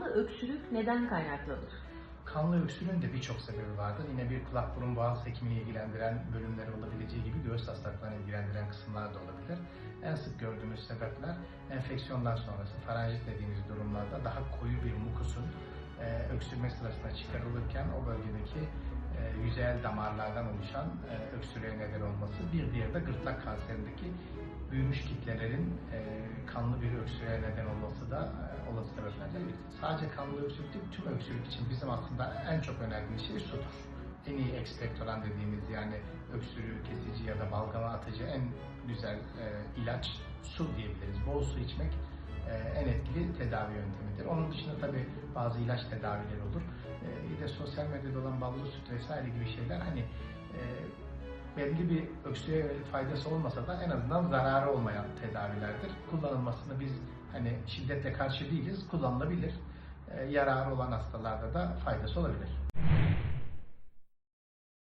kanlı öksürük neden kaynaklanır? Kanlı öksürüğün de birçok sebebi vardır. Yine bir kulak burun boğaz hekimini ilgilendiren bölümler olabileceği gibi göğüs hastalıklarını ilgilendiren kısımlar da olabilir. En sık gördüğümüz sebepler enfeksiyondan sonrası faranjit dediğimiz durumlarda daha koyu bir mukusun öksürme sırasında çıkarılırken o bölgedeki yüzeyel damarlardan oluşan öksürüğe neden olması. Bir diğeri de gırtlak kanserindeki büyümüş kitlelerin kanlı bir öksürüğe neden olması da olası sebeplerden biri. Sadece kanlı öksürük değil, tüm öksürük için bizim aslında en çok önerdiğimiz şey sudur. En iyi ekspektoran dediğimiz, yani öksürüğü kesici ya da balgama atıcı en güzel ilaç su diyebiliriz. Bol su içmek en etkili tedavi yöntemidir. Onun dışında tabii bazı ilaç tedavileri olur. Bir de sosyal medyada olan ballı süt vesaire gibi şeyler belli bir öksürüğe faydası olmasa da en azından zararı olmayan tedavilerdir. Kullanılmasını biz şiddetle karşı değiliz, kullanılabilir. Yararı olan hastalarda da faydası olabilir.